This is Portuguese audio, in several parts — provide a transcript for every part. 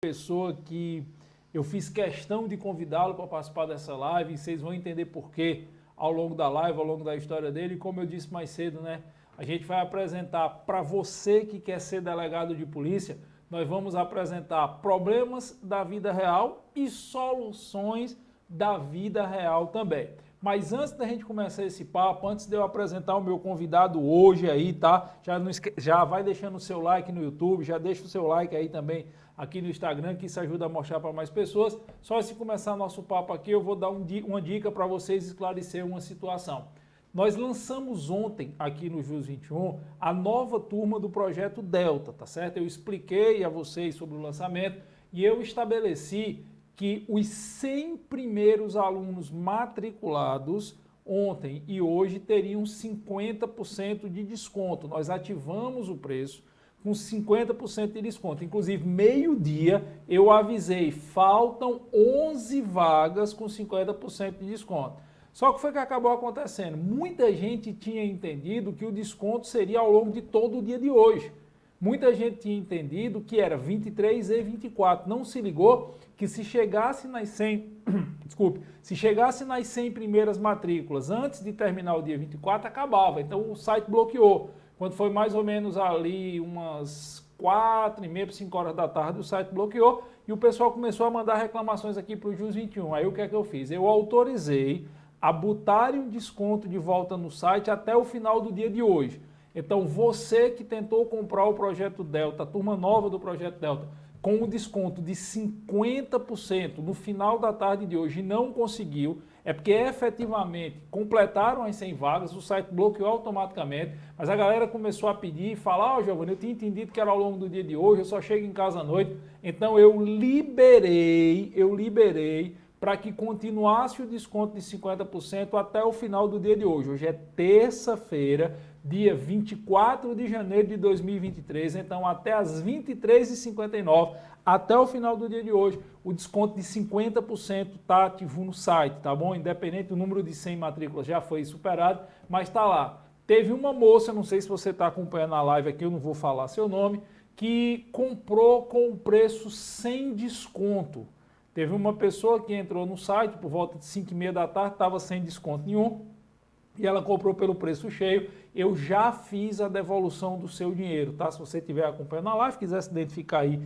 Pessoa que eu fiz questão de convidá-lo para participar dessa live, e vocês vão entender por quê ao longo da live, ao longo da história dele. E como eu disse mais cedo, né, a gente vai apresentar para você que quer ser delegado de polícia, nós vamos apresentar problemas da vida real e soluções da vida real também. Mas antes da gente começar esse papo, antes de eu apresentar o meu convidado hoje aí, tá? Já vai deixando o seu like no YouTube, já deixa o seu like aí também aqui no Instagram, que isso ajuda a mostrar para mais pessoas. Só se começar nosso papo aqui, eu vou dar uma dica para vocês esclarecer uma situação. Nós lançamos ontem aqui no JUS 21 a nova turma do Projeto Delta, tá certo? Eu expliquei a vocês sobre o lançamento e eu estabeleci que os 100 primeiros alunos matriculados ontem e hoje teriam 50% de desconto. Nós ativamos o preço com 50% de desconto. Inclusive, meio-dia eu avisei, faltam 11 vagas com 50% de desconto. Só que foi que acabou acontecendo. Muita gente tinha entendido que o desconto seria ao longo de todo o dia de hoje. Muita gente tinha entendido que era 23 e 24. Não se ligou que se chegasse nas 100, se chegasse nas 100 primeiras matrículas antes de terminar o dia 24, acabava. Então o site bloqueou. Quando foi mais ou menos ali umas 4h30, 5 horas da tarde, o site bloqueou e o pessoal começou a mandar reclamações aqui para o JUS 21. Aí o que é que eu fiz? Eu autorizei a botarem um desconto de volta no site até o final do dia de hoje. Então, você que tentou comprar o Projeto Delta, a turma nova do Projeto Delta, com um desconto de 50% no final da tarde de hoje e não conseguiu, é porque efetivamente completaram as 100 vagas, o site bloqueou automaticamente, mas a galera começou a pedir e falar, ó, Giovanni, eu tinha entendido que era ao longo do dia de hoje, eu só chego em casa à noite, então eu liberei para que continuasse o desconto de 50% até o final do dia de hoje. Hoje é terça-feira, dia 24 de janeiro de 2023, então até as 23h59, até o final do dia de hoje, o desconto de 50% está ativo no site, tá bom? Independente do número de 100 matrículas já foi superado, mas está lá. Teve uma moça, não sei se você está acompanhando a live aqui, eu não vou falar seu nome, que comprou com o preço sem desconto. Teve uma pessoa que entrou no site por volta de 5h30 da tarde, estava sem desconto nenhum, e ela comprou pelo preço cheio. Eu já fiz a devolução do seu dinheiro, tá? Se você estiver acompanhando a live, quiser se identificar aí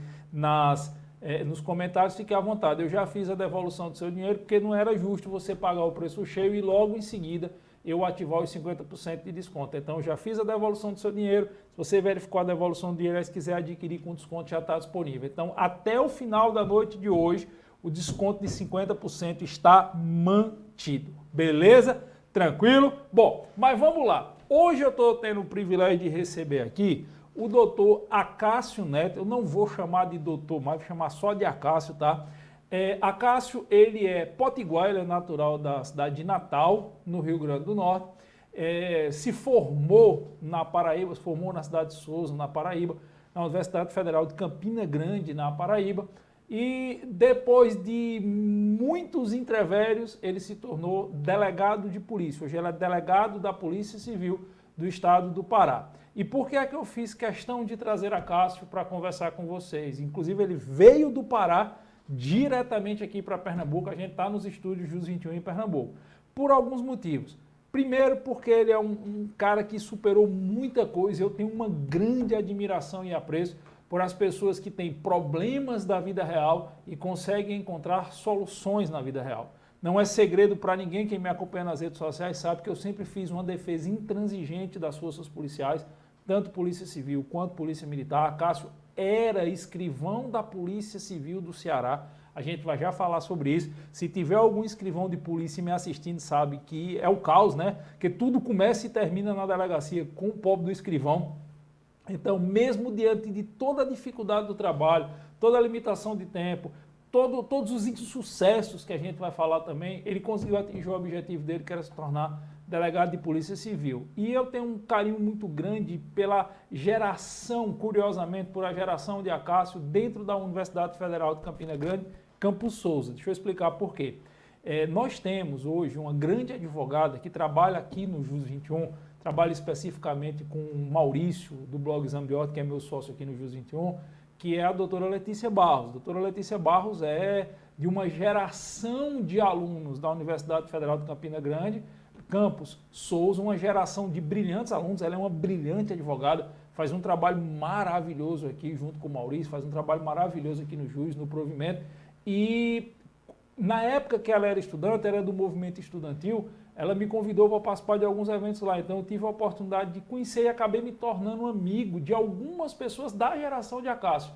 nos comentários, fique à vontade. Eu já fiz a devolução do seu dinheiro, porque não era justo você pagar o preço cheio e logo em seguida eu ativar os 50% de desconto. Então, eu já fiz a devolução do seu dinheiro. Se você verificou a devolução do dinheiro, se quiser adquirir com desconto, já está disponível. Então, até o final da noite de hoje, o desconto de 50% está mantido. Beleza? Tranquilo? Bom, mas vamos lá. Hoje eu estou tendo o privilégio de receber aqui o doutor Acácio Neto. Eu não vou chamar de doutor, mas vou chamar só de Acácio, tá? Acácio, ele é potiguar, ele é natural da cidade de Natal, no Rio Grande do Norte. Se formou na Paraíba, se formou na cidade de Souza, na Paraíba, na Universidade Federal de Campina Grande, na Paraíba. E depois de muitos entrevérios, ele se tornou delegado de polícia. Hoje ele é delegado da Polícia Civil do Estado do Pará. E por que é que eu fiz questão de trazer Acácio para conversar com vocês? Inclusive, ele veio do Pará diretamente aqui para Pernambuco. A gente está nos estúdios JUS 21 em Pernambuco. Por alguns motivos. Primeiro, porque ele é um cara que superou muita coisa. Eu tenho uma grande admiração e apreço por as pessoas que têm problemas da vida real e conseguem encontrar soluções na vida real. Não é segredo para ninguém, quem me acompanha nas redes sociais sabe que eu sempre fiz uma defesa intransigente das forças policiais, tanto Polícia Civil quanto Polícia Militar. Acácio era escrivão da Polícia Civil do Ceará. A gente vai já falar sobre isso. Se tiver algum escrivão de polícia me assistindo, sabe que é o caos, né? Que tudo começa e termina na delegacia com o pobre do escrivão. Então, mesmo diante de toda a dificuldade do trabalho, toda a limitação de tempo, todos os insucessos que a gente vai falar também, ele conseguiu atingir o objetivo dele, que era se tornar delegado de Polícia Civil. E eu tenho um carinho muito grande pela geração, curiosamente, por a geração de Acácio dentro da Universidade Federal de Campina Grande, Campus Souza. Deixa eu explicar por quê. Nós temos hoje uma grande advogada que trabalha aqui no JUS 21, trabalha especificamente com o Maurício, do blog Exame de Ordem, que é meu sócio aqui no JUS 21, que é a doutora Letícia Barros. A doutora Letícia Barros é de uma geração de alunos da Universidade Federal de Campina Grande, Campus Souza, uma geração de brilhantes alunos. Ela é uma brilhante advogada, faz um trabalho maravilhoso aqui junto com o Maurício, faz um trabalho maravilhoso aqui no Jus, no Provimento. E na época que ela era estudante, era do movimento estudantil, ela me convidou para participar de alguns eventos lá. Então eu tive a oportunidade de conhecer e acabei me tornando amigo de algumas pessoas da geração de Acácio.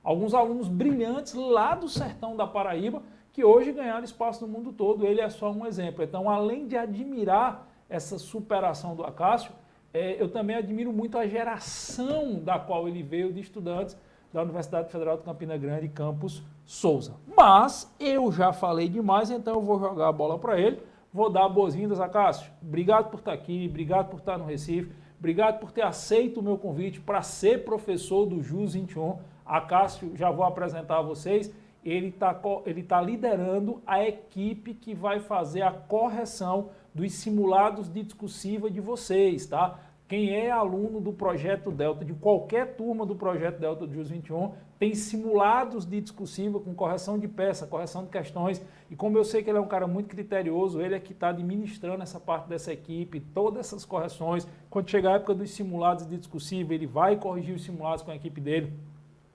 Alguns alunos brilhantes lá do sertão da Paraíba, que hoje ganharam espaço no mundo todo. Ele é só um exemplo. Então, além de admirar essa superação do Acácio, eu também admiro muito a geração da qual ele veio de estudantes da Universidade Federal de Campina Grande, Campus Souza. Mas eu já falei demais, então eu vou jogar a bola para ele. Vou dar boas-vindas, Acácio. Obrigado por estar aqui, obrigado por estar no Recife, obrigado por ter aceito o meu convite para ser professor do Jus 21. Acácio, já vou apresentar a vocês, ele tá liderando a equipe que vai fazer a correção dos simulados de discursiva de vocês, tá? Quem é aluno do Projeto Delta, de qualquer turma do Projeto Delta do Jus 21, tem simulados de discursiva com correção de peça, correção de questões. E como eu sei que ele é um cara muito criterioso, ele é que está administrando essa parte dessa equipe, todas essas correções. Quando chegar a época dos simulados de discursiva, ele vai corrigir os simulados com a equipe dele.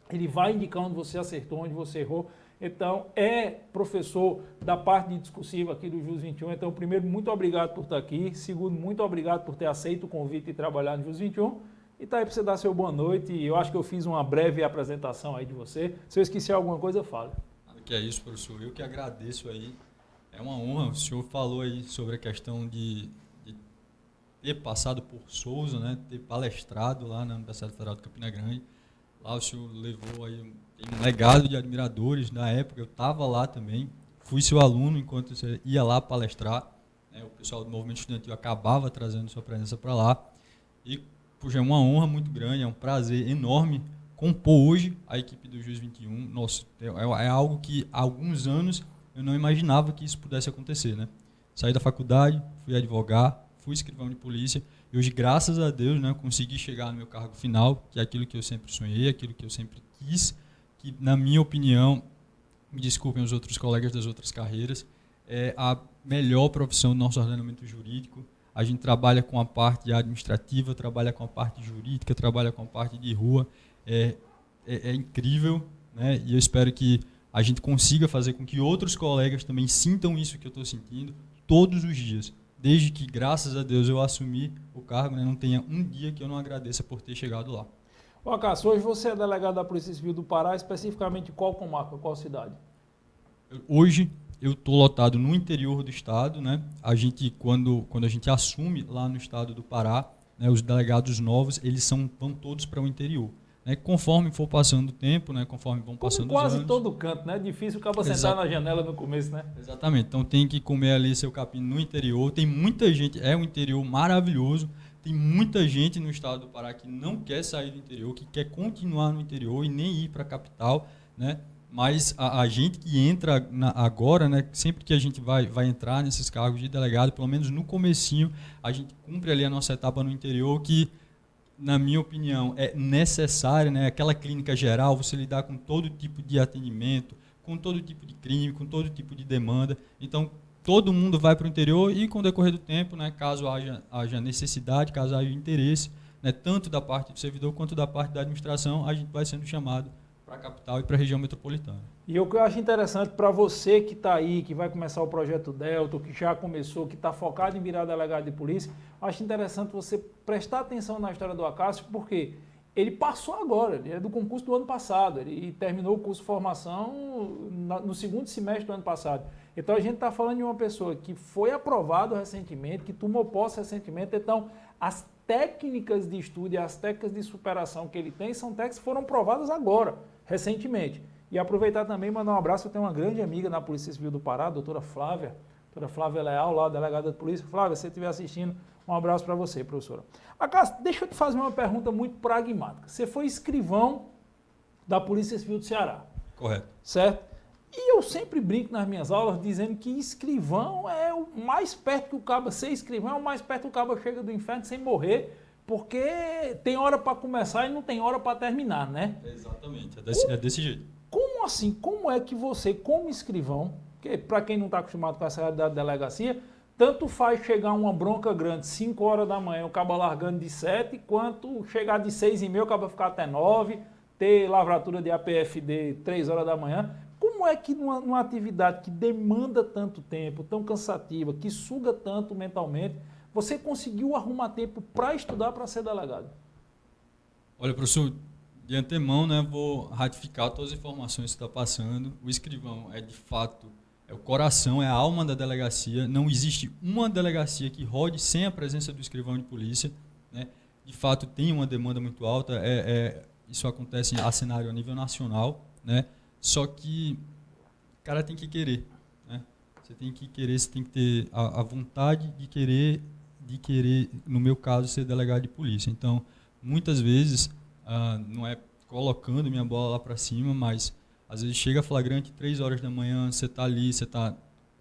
Ele vai indicar onde você acertou, onde você errou. Então, é professor da parte de discursiva aqui do Jus 21. Então, primeiro, muito obrigado por estar aqui. Segundo, muito obrigado por ter aceito o convite e trabalhar no Jus 21. E tá aí para você dar seu boa noite. Eu acho que eu fiz uma breve apresentação aí de você. Se eu esqueci alguma coisa, fala. Que é isso, professor. Eu que agradeço aí. É uma honra. O senhor falou aí sobre a questão de ter passado por Souza, né? Ter palestrado lá na Universidade Federal de Campina Grande. Lá o senhor levou aí um legado de admiradores. Na época eu estava lá também, fui seu aluno enquanto você ia lá palestrar. Né? O pessoal do movimento estudantil acabava trazendo sua presença para lá. E, puxa, é uma honra muito grande, é um prazer enorme compor hoje a equipe do Jus 21. Nossa, é algo que há alguns anos eu não imaginava que isso pudesse acontecer. Né? Saí da faculdade, fui advogar, fui escrivão de polícia. E hoje, graças a Deus, né, consegui chegar no meu cargo final, que é aquilo que eu sempre sonhei, aquilo que eu sempre quis, que, na minha opinião, me desculpem os outros colegas das outras carreiras, é a melhor profissão do nosso ordenamento jurídico. A gente trabalha com a parte administrativa, trabalha com a parte jurídica, trabalha com a parte de rua. É incrível, né? E eu espero que a gente consiga fazer com que outros colegas também sintam isso que eu estou sentindo todos os dias. Desde que, graças a Deus, eu assumi o cargo, né, não tenha um dia que eu não agradeça por ter chegado lá. Ô, Acácio, hoje você é delegado da Polícia Civil do Pará, especificamente qual comarca, qual cidade? Hoje eu estou lotado no interior do estado, né? A gente, quando a gente assume lá no estado do Pará, né, os delegados novos, eles vão todos para o interior. Né, conforme for passando o tempo, né, conforme vão passando os anos. Quase todo canto, né? É difícil o cara sentar na janela no começo, né? Exatamente. Então tem que comer ali seu capim no interior. Tem muita gente, é um interior maravilhoso. Tem muita gente no estado do Pará que não quer sair do interior, que quer continuar no interior e nem ir para a capital, né? Mas a gente que entra agora, né, sempre que a gente vai entrar nesses cargos de delegado, pelo menos no comecinho, a gente cumpre ali a nossa etapa no interior que, na minha opinião, é necessária, né? Aquela clínica geral, você lidar com todo tipo de atendimento, com todo tipo de crime, com todo tipo de demanda. Então, todo mundo vai para o interior e, com o decorrer do tempo, né, caso haja necessidade, caso haja interesse, né, tanto da parte do servidor quanto da parte da administração, a gente vai sendo chamado para a capital e para a região metropolitana. E o que eu acho interessante para você que está aí, que vai começar o Projeto Delta, que já começou, que está focado em virar delegado de polícia, acho interessante você prestar atenção na história do Acácio, porque ele passou agora, ele é do concurso do ano passado, ele terminou o curso de formação no segundo semestre do ano passado. Então a gente está falando de uma pessoa que foi aprovado recentemente, que tomou posse recentemente, então as técnicas de estudo e as técnicas de superação que ele tem são técnicas que foram provadas agora, recentemente. E aproveitar também e mandar um abraço, eu tenho uma grande amiga na Polícia Civil do Pará, a doutora Flávia Leal, lá, delegada de polícia. Flávia, se você estiver assistindo, um abraço para você, professora. Acácio, deixa eu te fazer uma pergunta muito pragmática. Você foi escrivão da Polícia Civil do Ceará. Correto. Certo? E eu sempre brinco nas minhas aulas dizendo que escrivão é o mais perto que o cabo, ser escrivão é o mais perto que o cabo chega do inferno sem morrer, Porque tem hora para começar e não tem hora para terminar, né? Exatamente, é desse jeito. Como assim? Como é que você, como escrivão, que para quem não está acostumado com essa realidade da delegacia, tanto faz chegar uma bronca grande 5 horas da manhã, o cabo largando de 7, quanto chegar de 6h30, o cabo ficar até 9, ter lavratura de APFD 3 horas da manhã. Como é que numa atividade que demanda tanto tempo, tão cansativa, que suga tanto mentalmente, você conseguiu arrumar tempo para estudar para ser delegado? Olha, professor, de antemão, né, vou ratificar todas as informações que está passando. O escrivão é, de fato, é o coração, é a alma da delegacia. Não existe uma delegacia que rode sem a presença do escrivão de polícia, né? De fato, tem uma demanda muito alta. Isso acontece a cenário a nível nacional, né? Só que o cara tem que querer, né? Você tem que querer, você tem que ter a vontade de querer, no meu caso, ser delegado de polícia. Então, muitas vezes, não é colocando minha bola lá para cima, mas às vezes chega flagrante 3 horas da manhã, você está ali,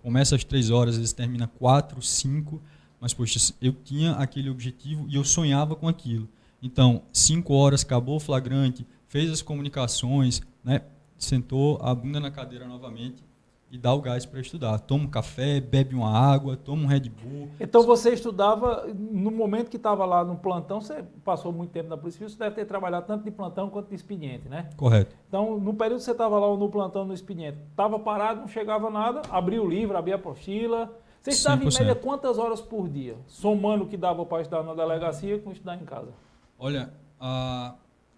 começa às 3 horas, às vezes termina 4, 5, mas poxa, eu tinha aquele objetivo e eu sonhava com aquilo. Então, 5 horas, acabou o flagrante, fez as comunicações, né, sentou a bunda na cadeira novamente e dá o gás para estudar. Toma um café, bebe uma água, toma um Red Bull. Então você estudava, no momento que estava lá no plantão, você passou muito tempo na Polícia Civil, você deve ter trabalhado tanto de plantão quanto de expediente, né? Correto. Então, no período que você estava lá no plantão, no expediente, estava parado, não chegava nada, abria o livro, abria a apostila. Você estava 100%. em média quantas horas por dia? Somando o que dava para estudar na delegacia com estudar em casa? Olha,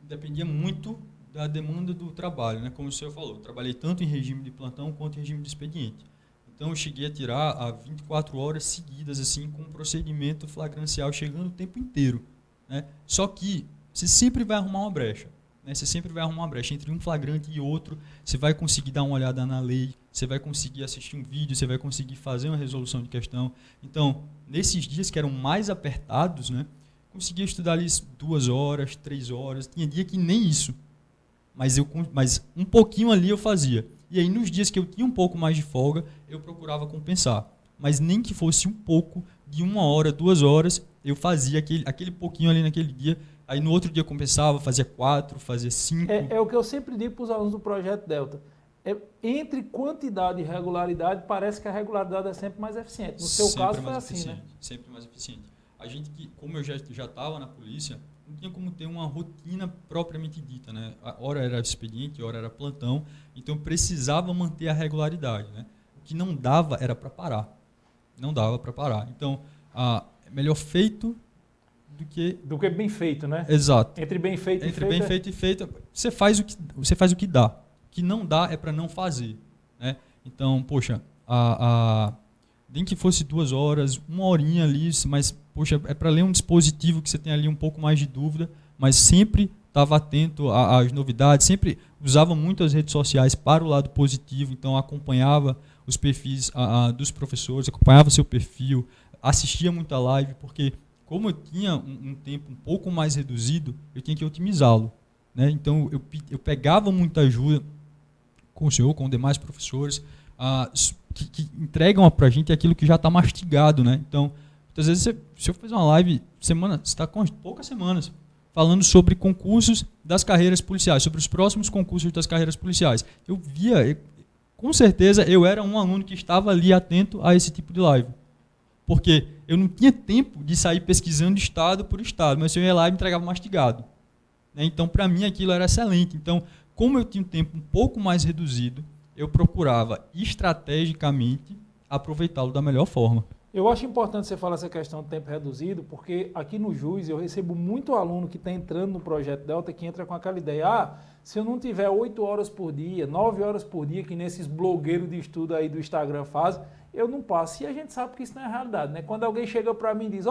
dependia muito da demanda do trabalho, né? Como o senhor falou, eu trabalhei tanto em regime de plantão quanto em regime de expediente. Então, eu cheguei a tirar 24 horas seguidas, assim, com um procedimento flagrancial chegando o tempo inteiro, né? Só que você sempre vai arrumar uma brecha, né? Você sempre vai arrumar uma brecha entre um flagrante e outro. Você vai conseguir dar uma olhada na lei, você vai conseguir assistir um vídeo, você vai conseguir fazer uma resolução de questão. Então, nesses dias que eram mais apertados, né? Conseguia estudar ali 2 horas, 3 horas. Tinha dia que nem isso. Mas um pouquinho ali eu fazia. E aí, nos dias que eu tinha um pouco mais de folga, eu procurava compensar. Mas nem que fosse um pouco, de 1 hora, 2 horas, eu fazia aquele pouquinho ali naquele dia. Aí, no outro dia, eu compensava, fazia 4, fazia 5. É o que eu sempre digo para os alunos do Projeto Delta. Entre quantidade e regularidade, parece que a regularidade é sempre mais eficiente. No seu sempre caso, foi assim, né? Sempre mais eficiente. A gente, como eu já estava na polícia, não tinha como ter uma rotina propriamente dita, né? A hora era expediente, a hora era plantão, então precisava manter a regularidade, né? O que não dava era para parar. Não dava para parar. Então, é melhor feito do que bem feito, né? Exato. Entre bem feito e feito, você faz o que dá. O que não dá é para não fazer, né? Então, poxa, nem que fosse 2 horas, 1 horinha ali, mas, poxa, é para ler um dispositivo que você tem ali um pouco mais de dúvida, mas sempre estava atento às novidades, sempre usava muito as redes sociais para o lado positivo, então acompanhava os perfis dos professores, acompanhava seu perfil, assistia muita live, porque como eu tinha um tempo um pouco mais reduzido, eu tinha que otimizá-lo, né? Então eu pegava muita ajuda com o senhor, com os demais professores, que entregam para a gente aquilo que já está mastigado, né? Então, muitas vezes, se eu fizer uma live, você está com poucas semanas, falando sobre concursos das carreiras policiais, sobre os próximos concursos das carreiras policiais. Eu via, com certeza, eu era um aluno que estava ali atento a esse tipo de live. Porque eu não tinha tempo de sair pesquisando estado por estado, mas eu ia lá e me entregava mastigado, né? Então, para mim, aquilo era excelente. Então, como eu tinha um tempo um pouco mais reduzido, eu procurava estrategicamente aproveitá-lo da melhor forma. Eu acho importante você falar essa questão de tempo reduzido, porque aqui no JUS eu recebo muito aluno que está entrando no Projeto Delta, que entra com aquela ideia, se eu não tiver 8 horas por dia, 9 horas por dia, que nesses blogueiros de estudo aí do Instagram fazem, eu não passo. E a gente sabe que isso não é realidade, né? Quando alguém chega para mim e diz,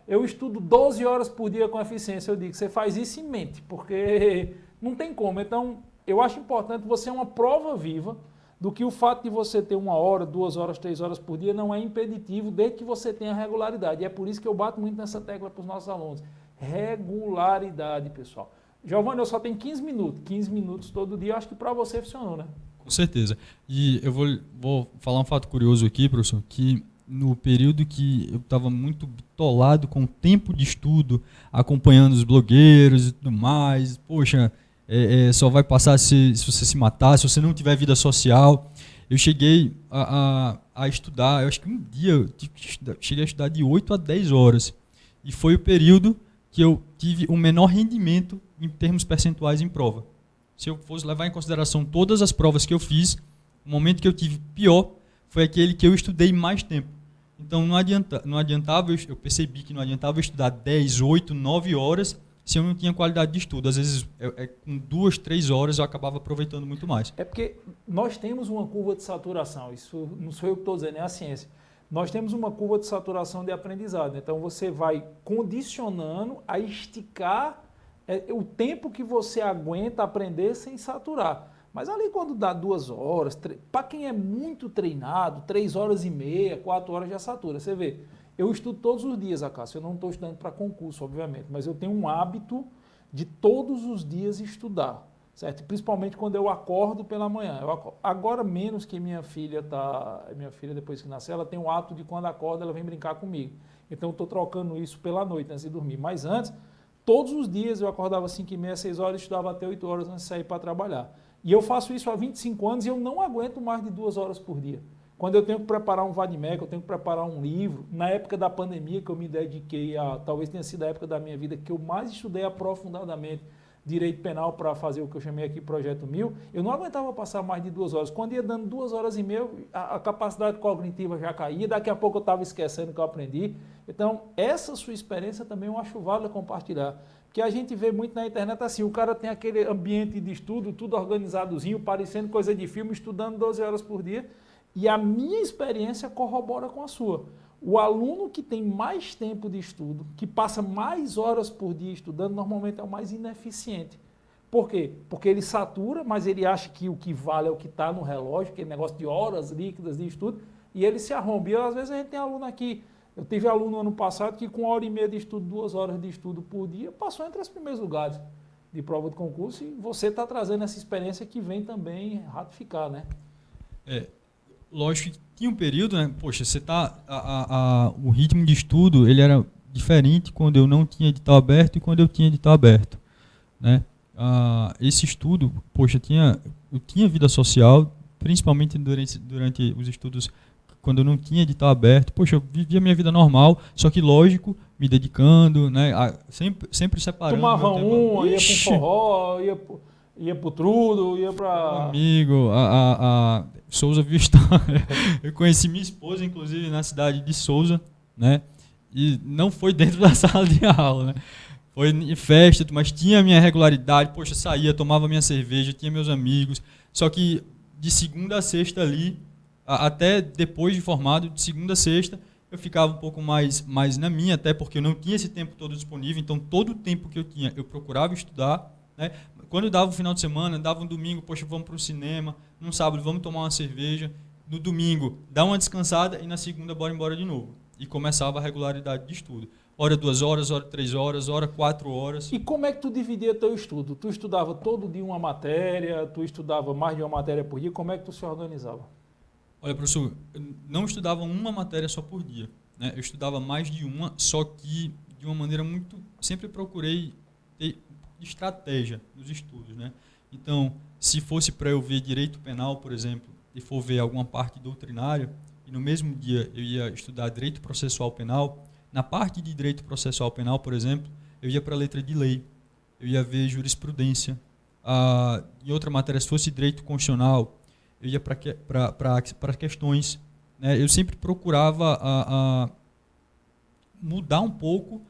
eu estudo 12 horas por dia com eficiência, eu digo, você faz isso em mente, porque não tem como. Então, eu acho importante você ser uma prova viva do que o fato de você ter 1 hora, 2 horas, 3 horas por dia não é impeditivo, desde que você tenha regularidade. E é por isso que eu bato muito nessa tecla para os nossos alunos. Regularidade, pessoal. Giovanni, eu só tenho 15 minutos. 15 minutos todo dia, acho que para você funcionou, né? Com certeza. E eu vou falar um fato curioso aqui, professor, que no período que eu estava muito bitolado com o tempo de estudo, acompanhando os blogueiros e tudo mais. Poxa, só vai passar se você se matar, se você não tiver vida social. Eu cheguei a estudar, eu acho que um dia eu cheguei a estudar de 8 a 10 horas. E foi o período que eu tive o menor rendimento em termos percentuais em prova. Se eu fosse levar em consideração todas as provas que eu fiz, o momento que eu tive pior foi aquele que eu estudei mais tempo. Então não adiantava, eu percebi que não adiantava eu estudar 10, 8, 9 horas se eu não tinha qualidade de estudo. Às vezes, com 2, 3 horas eu acabava aproveitando muito mais. É porque nós temos uma curva de saturação, isso não sou eu que estou dizendo, é a ciência. Nós temos uma curva de saturação de aprendizado, então você vai condicionando a esticar o tempo que você aguenta aprender sem saturar. Mas ali quando dá 2 horas, para quem é muito treinado, 3 horas e meia, 4 horas já satura. Você vê, eu estudo todos os dias, Acácio, eu não estou estudando para concurso, obviamente, mas eu tenho um hábito de todos os dias estudar, certo? Principalmente quando eu acordo pela manhã. Agora menos que minha filha depois que nasceu, ela tem o hábito de quando acorda ela vem brincar comigo. Então eu estou trocando isso pela noite antes de dormir. Mas antes, todos os dias eu acordava às 5h30, 6 horas e estudava até 8 horas antes de sair para trabalhar. E eu faço isso há 25 anos e eu não aguento mais de 2 horas por dia. Quando eu tenho que preparar um vade-mecum, eu tenho que preparar um livro, na época da pandemia que eu me dediquei talvez tenha sido a época da minha vida que eu mais estudei aprofundadamente direito penal para fazer o que eu chamei aqui Projeto 1000, eu não aguentava passar mais de 2 horas. Quando ia dando 2 horas e meia, a capacidade cognitiva já caía, daqui a pouco eu estava esquecendo o que eu aprendi. Então, essa sua experiência também eu acho válida compartilhar. Porque a gente vê muito na internet assim, o cara tem aquele ambiente de estudo, tudo organizadozinho, parecendo coisa de filme, estudando 12 horas por dia, e a minha experiência corrobora com a sua. O aluno que tem mais tempo de estudo, que passa mais horas por dia estudando, normalmente é o mais ineficiente. Por quê? Porque ele satura, mas ele acha que o que vale é o que está no relógio, aquele negócio de horas líquidas de estudo, e ele se arromba. E às vezes a gente tem aluno aqui, eu tive aluno ano passado que com 1h30 de estudo, 2 horas de estudo por dia, passou entre os primeiros lugares de prova de concurso, e você está trazendo essa experiência que vem também ratificar, né? Lógico que tinha um período, né? Poxa, você o ritmo de estudo ele era diferente quando eu não tinha edital aberto e quando eu tinha edital aberto, né? Esse estudo, poxa, eu tinha vida social, principalmente durante os estudos quando eu não tinha edital aberto. Poxa, eu vivia minha vida normal, só que lógico, me dedicando, né? Sempre separando. Tomava ia para um forró, ia pro trudo, ia para... Amigo, Souza viu história. Eu conheci minha esposa, inclusive, na cidade de Souza, né? E não foi dentro da sala de aula, né? Foi em festa, mas tinha a minha regularidade. Poxa, saía, tomava minha cerveja, tinha meus amigos. Só que de segunda a sexta ali, até depois de formado, de segunda a sexta, eu ficava um pouco mais na minha, até porque eu não tinha esse tempo todo disponível. Então, todo o tempo que eu tinha, eu procurava estudar, né? Quando dava um final de semana, dava um domingo, poxa, vamos para o cinema. No sábado, vamos tomar uma cerveja. No domingo, dá uma descansada e na segunda, bora embora de novo. E começava a regularidade de estudo. Hora 2 horas, hora 3 horas, hora 4 horas. E como é que tu dividia teu estudo? Tu estudava todo dia uma matéria? Tu estudava mais de uma matéria por dia? Como é que tu se organizava? Olha, professor, eu não estudava uma matéria só por dia, né? Eu estudava mais de uma, só que de uma maneira muito... Sempre procurei ter estratégia nos estudos, né? Então, se fosse para eu ver direito penal, por exemplo, e for ver alguma parte doutrinária, e no mesmo dia eu ia estudar direito processual penal, na parte de direito processual penal, por exemplo, eu ia para a letra de lei, eu ia ver jurisprudência. Em outra matéria, se fosse direito constitucional, eu ia para questões, né? Eu sempre procurava mudar um pouco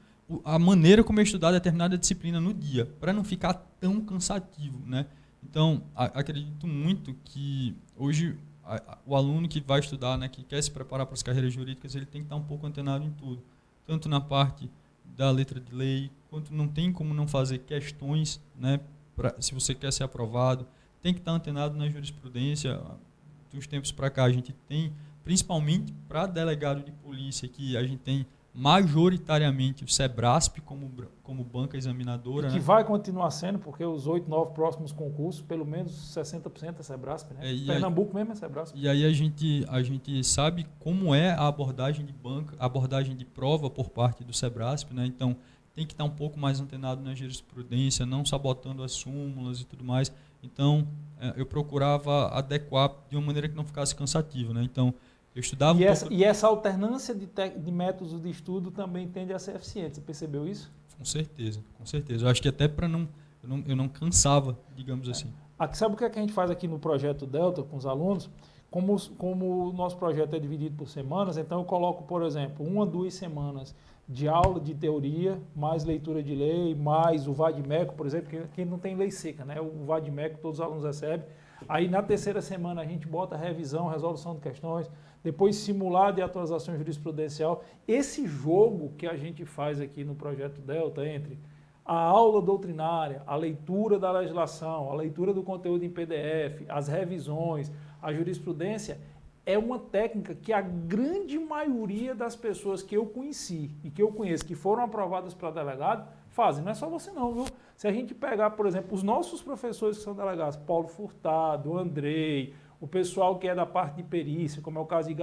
a maneira como eu estudar determinada disciplina no dia, para não ficar tão cansativo, né? Então, acredito muito que hoje o aluno que vai estudar, né, que quer se preparar para as carreiras jurídicas, ele tem que estar um pouco antenado em tudo, tanto na parte da letra de lei, quanto não tem como não fazer questões, né, se você quer ser aprovado, tem que estar antenado na jurisprudência. Dos tempos para cá a gente tem, principalmente para delegado de polícia, que a gente tem majoritariamente o Sebrasp como banca examinadora. Que, né, vai continuar sendo, porque os 8, 9 próximos concursos, pelo menos 60% é Sebrasp, né? Pernambuco mesmo é Sebrasp. E aí a gente sabe como é a abordagem de banca, a abordagem de prova por parte do Sebrasp, né? Então tem que estar um pouco mais antenado na jurisprudência, não sabotando as súmulas e tudo mais. Então eu procurava adequar de uma maneira que não ficasse cansativo, né? Então eu estudava e essa alternância de métodos de estudo também tende a ser eficiente. Você percebeu isso? Com certeza, com certeza. Eu acho que até para eu não cansava, digamos assim. Sabe o que é que a gente faz aqui no Projeto Delta com os alunos? Como o nosso projeto é dividido por semanas, então eu coloco, por exemplo, 1 a 2 semanas de aula de teoria, mais leitura de lei, mais o VADMECO, por exemplo, que não tem lei seca, né? O VADMECO todos os alunos recebem. Aí na terceira semana a gente bota revisão, resolução de questões, depois simulado de atualização jurisprudencial. Esse jogo que a gente faz aqui no Projeto Delta entre a aula doutrinária, a leitura da legislação, a leitura do conteúdo em PDF, as revisões, a jurisprudência, é uma técnica que a grande maioria das pessoas que eu conheci e que eu conheço que foram aprovadas para delegado fazem. Não é só você não, viu? Se a gente pegar, por exemplo, os nossos professores que são delegados, Paulo Furtado, Andrei, o pessoal que é da parte de perícia, como é o caso de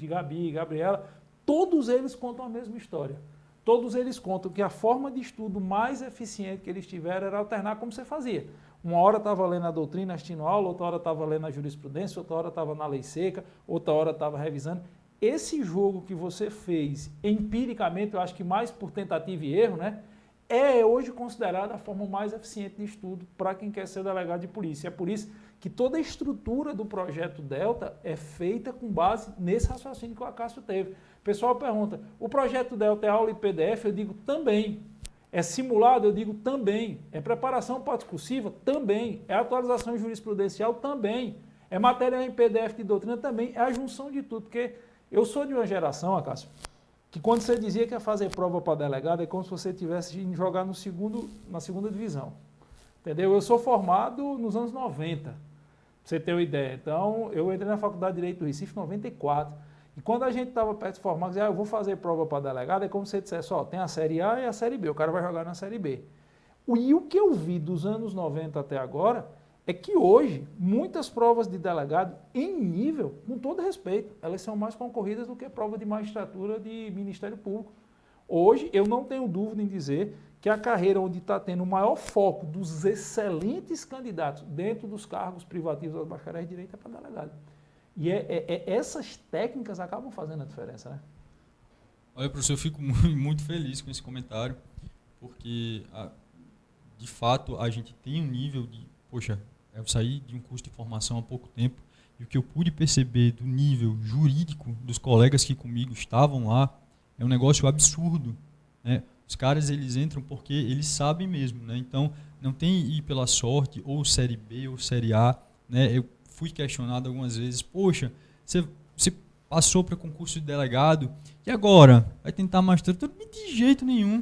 Gabi, Gabriela, todos eles contam a mesma história. Todos eles contam que a forma de estudo mais eficiente que eles tiveram era alternar como você fazia. Uma hora estava lendo a doutrina, assistindo aula, outra hora estava lendo a jurisprudência, outra hora estava na lei seca, outra hora estava revisando. Esse jogo que você fez empiricamente, eu acho que mais por tentativa e erro, né, é hoje considerada a forma mais eficiente de estudo para quem quer ser delegado de polícia. É por isso que toda a estrutura do Projeto Delta é feita com base nesse raciocínio que o Acácio teve. O pessoal pergunta, o Projeto Delta é aula em PDF? Eu digo também. É simulado? Eu digo também. É preparação discursiva? Também. É atualização jurisprudencial? Também. É material em PDF de doutrina? Também. É a junção de tudo, porque eu sou de uma geração, Acácio, que quando você dizia que ia fazer prova para delegado, é como se você tivesse indo jogar na segunda divisão. Entendeu? Eu sou formado nos anos 90, para você ter uma ideia. Então, eu entrei na Faculdade de Direito do Recife em 94. E quando a gente estava perto de formar, dizia, eu vou fazer prova para delegado, é como se você dissesse, tem a Série A e a Série B, o cara vai jogar na Série B. E o que eu vi dos anos 90 até agora é que hoje, muitas provas de delegado, em nível, com todo respeito, elas são mais concorridas do que prova de magistratura de Ministério Público. Hoje, eu não tenho dúvida em dizer que a carreira onde está tendo o maior foco dos excelentes candidatos dentro dos cargos privativos das bacharéis de direito é para delegado. E essas técnicas acabam fazendo a diferença, né? Olha, professor, eu fico muito feliz com esse comentário, porque, de fato, a gente tem um nível de... Poxa, eu saí de um curso de formação há pouco tempo, e o que eu pude perceber do nível jurídico dos colegas que comigo estavam lá é um negócio absurdo, né? Os caras, eles entram porque eles sabem mesmo, né? Então, não tem ir pela sorte, ou Série B, ou Série A, né? Eu fui questionado algumas vezes, poxa, você passou para concurso de delegado, e agora? Vai tentar magistratura? De jeito nenhum.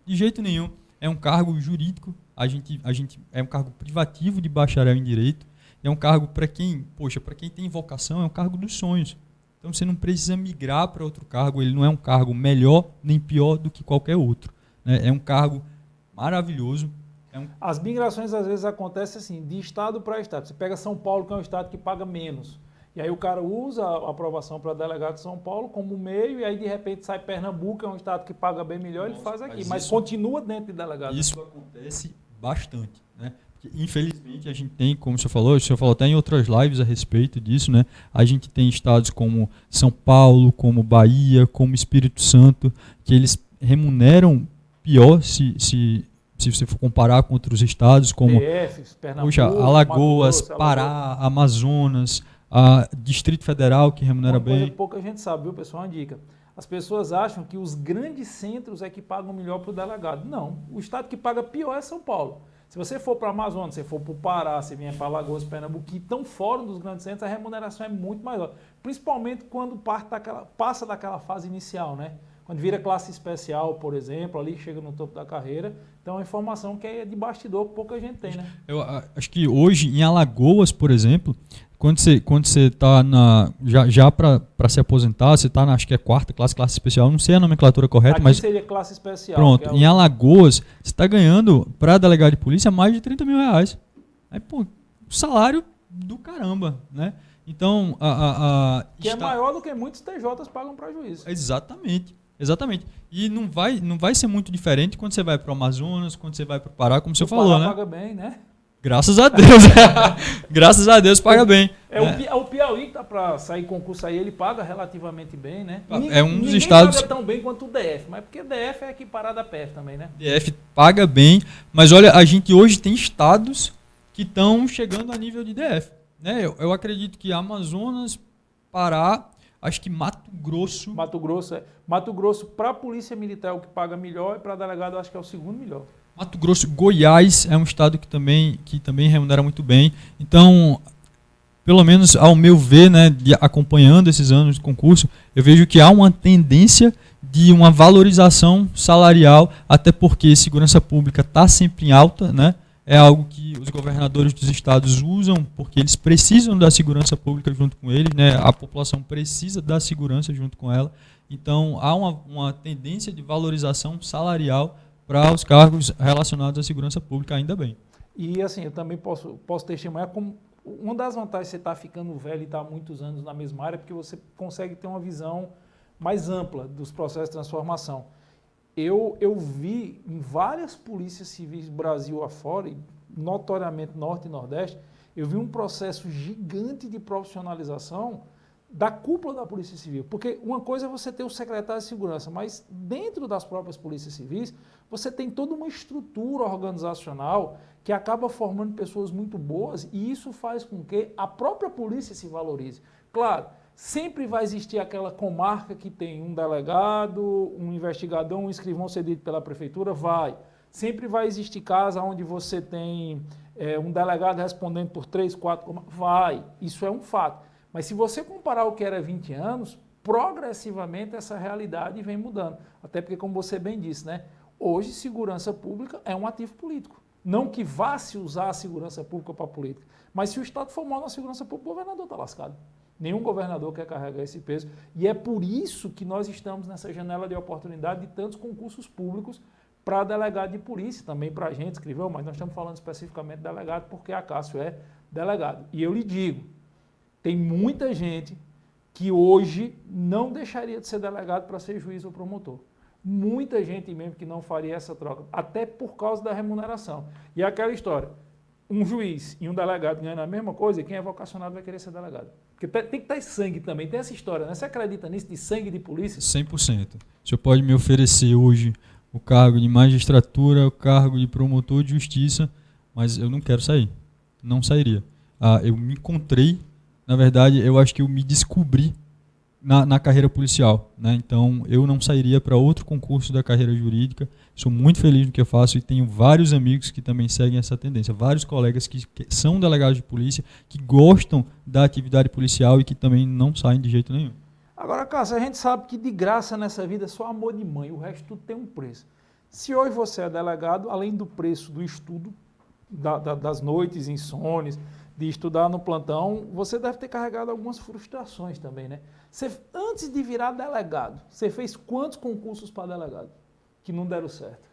De jeito nenhum. É um cargo jurídico, a gente é um cargo privativo de bacharel em direito, é um cargo para quem tem vocação, é um cargo dos sonhos. Então você não precisa migrar para outro cargo, ele não é um cargo melhor nem pior do que qualquer outro, né? É um cargo maravilhoso. As migrações às vezes acontecem assim, de estado para estado. Você pega São Paulo, que é um estado que paga menos. E aí o cara usa a aprovação para delegado de São Paulo como meio, e aí de repente sai Pernambuco, que é um estado que paga bem melhor, ele faz aqui. Mas continua dentro de delegado. Isso acontece bastante, né? Porque, infelizmente, a gente tem, como o senhor falou até em outras lives a respeito disso, né? A gente tem estados como São Paulo, como Bahia, como Espírito Santo, que eles remuneram pior se você for comparar com outros estados, como Alagoas, Pará, Amazonas, Distrito Federal, que remunera bem. Uma coisa que pouca gente sabe, viu, pessoal? Uma dica. As pessoas acham que os grandes centros é que pagam melhor para o delegado. Não. O estado que paga pior é São Paulo. Se você for para a Amazônia, se for para o Pará, se vier para Alagoas, Pernambuco, que estão fora dos grandes centros, a remuneração é muito maior. Principalmente quando passa daquela fase inicial, né? Quando vira classe especial, por exemplo, ali chega no topo da carreira. Então é uma informação que é de bastidor, que pouca gente tem, né? Eu acho que hoje, em Alagoas, por exemplo, quando você está já para se aposentar, você está na, acho que é quarta classe especial, não sei a nomenclatura correta, Aqui mas seria classe especial. pronto, em Alagoas, você está ganhando, para delegado de polícia, mais de R$30 mil. Aí, pô, salário do caramba, né? Então, que é maior do que muitos TJs pagam para juiz. Exatamente. E não vai ser muito diferente quando você vai para o Amazonas, quando você vai para o Pará, como você falou, né? Paga bem, né? Graças a Deus. Graças a Deus paga bem. O Piauí que tá para sair concurso aí, ele paga relativamente bem, né? É um dos Ninguém estados paga tão bem quanto o DF, mas porque o DF é equiparado à PF também, né? DF paga bem, mas olha, a gente hoje tem estados que estão chegando a nível de DF, né? Eu acredito que Amazonas, Pará, acho que Mato Grosso para a polícia militar é o que paga melhor e para delegado eu acho que é o segundo melhor. Mato Grosso, Goiás é um estado que também remunera muito bem. Então, pelo menos ao meu ver, né, acompanhando esses anos de concurso, eu vejo que há uma tendência de uma valorização salarial, até porque segurança pública está sempre em alta, né? É algo que os governadores dos estados usam, porque eles precisam da segurança pública junto com eles, né? A população precisa da segurança junto com ela. Então, há uma tendência de valorização salarial para os cargos relacionados à segurança pública, ainda bem. E assim, eu também posso testemunhar como uma das vantagens de você estar ficando velho e estar há muitos anos na mesma área, porque você consegue ter uma visão mais ampla dos processos de transformação. Eu vi em várias polícias civis Brasil afora, e notoriamente Norte e Nordeste, eu vi um processo gigante de profissionalização da cúpula da Polícia Civil. Porque uma coisa é você ter o secretário de segurança, mas dentro das próprias polícias civis, você tem toda uma estrutura organizacional que acaba formando pessoas muito boas e isso faz com que a própria polícia se valorize. Claro, sempre vai existir aquela comarca que tem um delegado, um investigador, um escrivão cedido pela prefeitura, vai. Sempre vai existir casa onde você tem um delegado respondendo por 3, 4 comarcas, vai. Isso é um fato. Mas se você comparar o que era 20 anos, progressivamente essa realidade vem mudando. Até porque, como você bem disse, né, hoje segurança pública é um ativo político. Não que vá se usar a segurança pública para a política, mas se o Estado for mal na segurança pública, o governador está lascado. Nenhum governador quer carregar esse peso. E é por isso que nós estamos nessa janela de oportunidade de tantos concursos públicos para delegado de polícia, também para agente, escreveu, mas nós estamos falando especificamente de delegado porque a Cássio é delegado. E eu lhe digo, tem muita gente que hoje não deixaria de ser delegado para ser juiz ou promotor. Muita gente mesmo que não faria essa troca, até por causa da remuneração. E é aquela história, um juiz e um delegado ganhando a mesma coisa, quem é vocacionado vai querer ser delegado. Porque tem que ter sangue também, tem essa história, né? Você acredita nisso de sangue de polícia? 100%. O senhor pode me oferecer hoje o cargo de magistratura, o cargo de promotor de justiça, mas eu não quero sair. Não sairia. Eu me encontrei, na verdade, eu acho que eu me descobri na carreira policial, né? Então, eu não sairia para outro concurso da carreira jurídica. Sou muito feliz no que eu faço e tenho vários amigos que também seguem essa tendência. Vários colegas que são delegados de polícia, que gostam da atividade policial e que também não saem de jeito nenhum. Agora, Cássio, a gente sabe que de graça nessa vida é só amor de mãe, o resto tudo tem um preço. Se hoje você é delegado, além do preço do estudo, das noites insônias, de estudar no plantão, você deve ter carregado algumas frustrações também, né? Antes de virar delegado, você fez quantos concursos para delegado que não deram certo?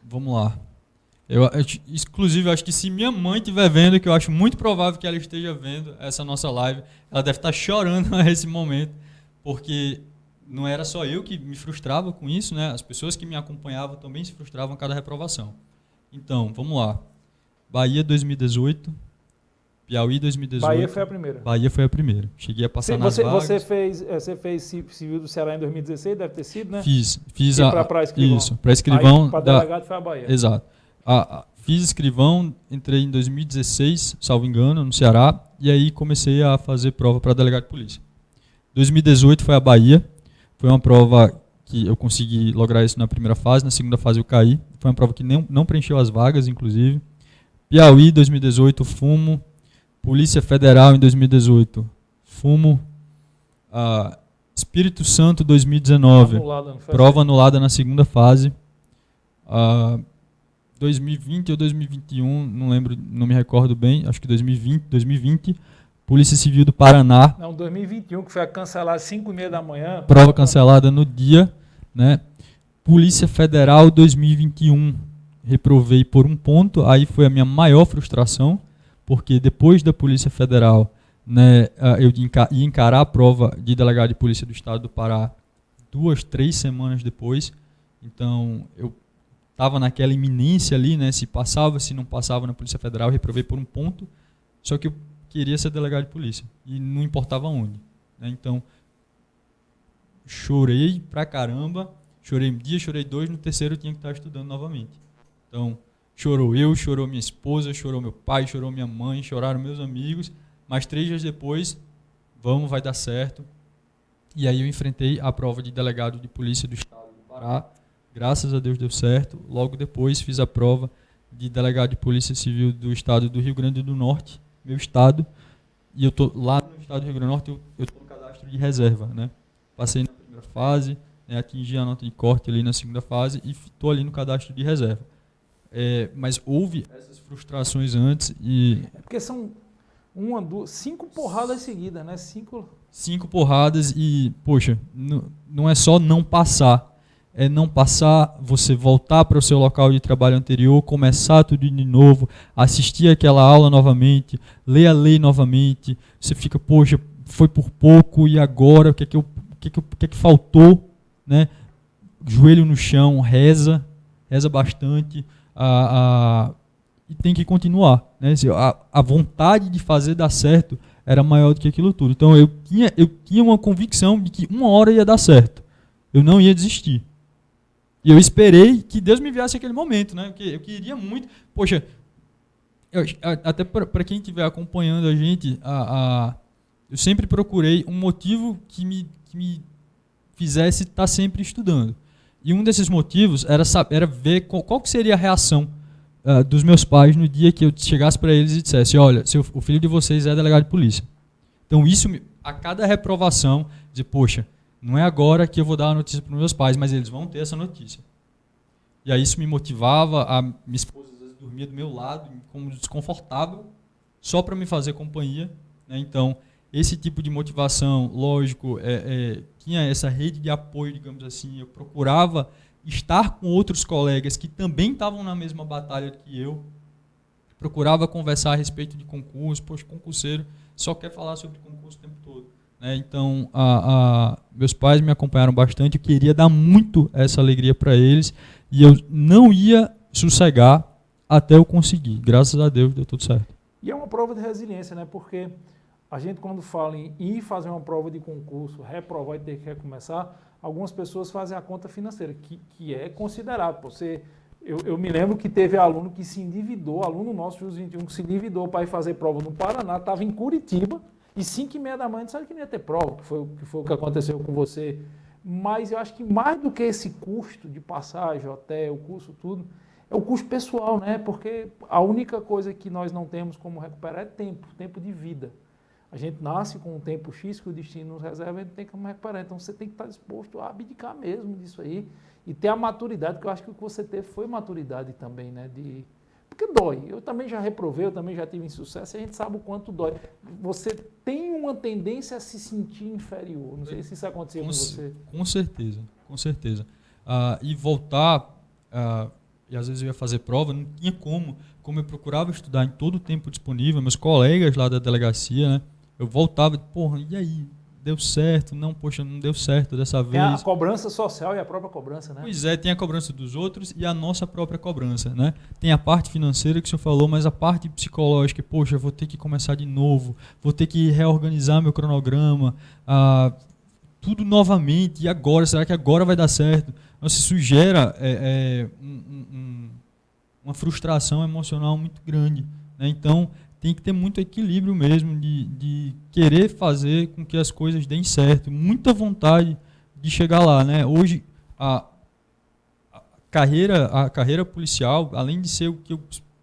Vamos lá. Inclusive, eu acho que se minha mãe estiver vendo, que eu acho muito provável que ela esteja vendo essa nossa live, ela deve estar chorando nesse momento, porque não era só eu que me frustrava com isso, né? As pessoas que me acompanhavam também se frustravam a cada reprovação. Então, vamos lá. Bahia 2018, Piauí 2018. Bahia foi a primeira. Bahia foi a primeira. Cheguei a passar nas vagas. Você fez Civil do Ceará em 2016, deve ter sido, né? Fiz para escrivão. Isso, para escrivão. Para delegado foi a Bahia. Exato. Fiz escrivão, entrei em 2016, salvo engano, no Ceará, e aí comecei a fazer prova para delegado de polícia. 2018 foi a Bahia, foi uma prova que eu consegui lograr isso na primeira fase, na segunda fase eu caí, foi uma prova que não preencheu as vagas, inclusive. Piauí 2018, fumo. Polícia Federal em 2018, fumo. Espírito Santo 2019. Anulada, não foi Prova anulada na segunda fase. 2020 ou 2021, não lembro, não me recordo bem, acho que 2020, Polícia Civil do Paraná. Não, 2021, que foi cancelada às 5h30 da manhã. Prova cancelada no dia, né? Polícia Federal 2021, reprovei por 1 ponto, aí foi a minha maior frustração, porque depois da Polícia Federal, né, eu ia encarar a prova de delegado de polícia do estado do Pará 2, 3 semanas depois, então eu estava naquela iminência ali, né, se passava, se não passava na Polícia Federal, reprovei por 1 ponto, só que eu queria ser delegado de polícia, e não importava onde, né, então chorei pra caramba, chorei 1 dia, chorei 2, no terceiro eu tinha que estar estudando novamente. Então, chorou eu, chorou minha esposa, chorou meu pai, chorou minha mãe, choraram meus amigos, mas 3 dias depois, vai dar certo. E aí eu enfrentei a prova de delegado de polícia do estado do Pará, graças a Deus deu certo. Logo depois fiz a prova de delegado de polícia civil do estado do Rio Grande do Norte, meu estado, e eu tô lá no estado do Rio Grande do Norte, eu estou no cadastro de reserva, né? Passei na primeira fase, né, atingi a nota de corte ali na segunda fase e estou ali no cadastro de reserva. Mas houve essas frustrações antes e... Porque são 1, 2, 5 porradas seguidas, né? 5 porradas e, poxa, não é só não passar. É não passar, você voltar para o seu local de trabalho anterior, começar tudo de novo, assistir aquela aula novamente, ler a lei novamente. Você fica, poxa, foi por pouco e agora o que é que faltou, né? Joelho no chão, reza bastante, e tem que continuar, né? A vontade de fazer dar certo era maior do que aquilo tudo. Então eu tinha uma convicção de que uma hora ia dar certo. Eu não ia desistir. E eu esperei que Deus me enviasse aquele momento, né? Porque eu queria muito. Poxa, até para quem estiver acompanhando a gente, eu sempre procurei um motivo que me fizesse estar sempre estudando. E um desses motivos era ver qual que seria a reação dos meus pais no dia que eu chegasse para eles e dissesse: olha, o filho de vocês é delegado de polícia. Então isso, a cada reprovação, dizer, poxa, não é agora que eu vou dar a notícia para os meus pais, mas eles vão ter essa notícia. E aí isso me motivava, a minha esposa às vezes dormia do meu lado, como desconfortável, só para me fazer companhia, né? Então, esse tipo de motivação, lógico, tinha essa rede de apoio, digamos assim, eu procurava estar com outros colegas que também estavam na mesma batalha que eu, procurava conversar a respeito de concurso, poxa, concurseiro só quer falar sobre concurso o tempo todo, né? Então, meus pais me acompanharam bastante, eu queria dar muito essa alegria para eles, e eu não ia sossegar até eu conseguir. Graças a Deus deu tudo certo. E é uma prova de resiliência, né? Porque a gente, quando fala em ir fazer uma prova de concurso, reprovar e ter que recomeçar, algumas pessoas fazem a conta financeira, que é considerável. Eu me lembro que teve aluno que se endividou, aluno nosso, Jus 21, que se endividou para ir fazer prova no Paraná, estava em Curitiba, e 5h30 da manhã disseram que não ia ter prova, que foi o que aconteceu com você. Mas eu acho que mais do que esse custo de passagem, hotel, curso, tudo, é o custo pessoal, né? Porque a única coisa que nós não temos como recuperar é tempo de vida. A gente nasce com um tempo X que o destino nos reserva e não tem como recuperar. Então você tem que estar disposto a abdicar mesmo disso aí e ter a maturidade, que eu acho que o que você teve foi maturidade também, né? Porque dói. Eu também já reprovei, eu também já tive insucesso e a gente sabe o quanto dói. Você tem uma tendência a se sentir inferior. Não sei se isso aconteceu com você. Com certeza, com certeza. E voltar, e às vezes eu ia fazer prova, não tinha como eu procurava estudar em todo o tempo disponível, meus colegas lá da delegacia, né? Eu voltava, porra, e aí? Deu certo? Não, poxa, não deu certo dessa vez. Tem a cobrança social e a própria cobrança, né? Pois é, tem a cobrança dos outros e a nossa própria cobrança, né? Tem a parte financeira que o senhor falou, mas a parte psicológica, poxa, vou ter que começar de novo, vou ter que reorganizar meu cronograma, tudo novamente, e agora? Será que agora vai dar certo? Nossa, isso gera uma frustração emocional muito grande, né? Então, tem que ter muito equilíbrio mesmo de querer fazer com que as coisas deem certo, muita vontade de chegar lá, né? Hoje, a carreira policial, além de ser o que eu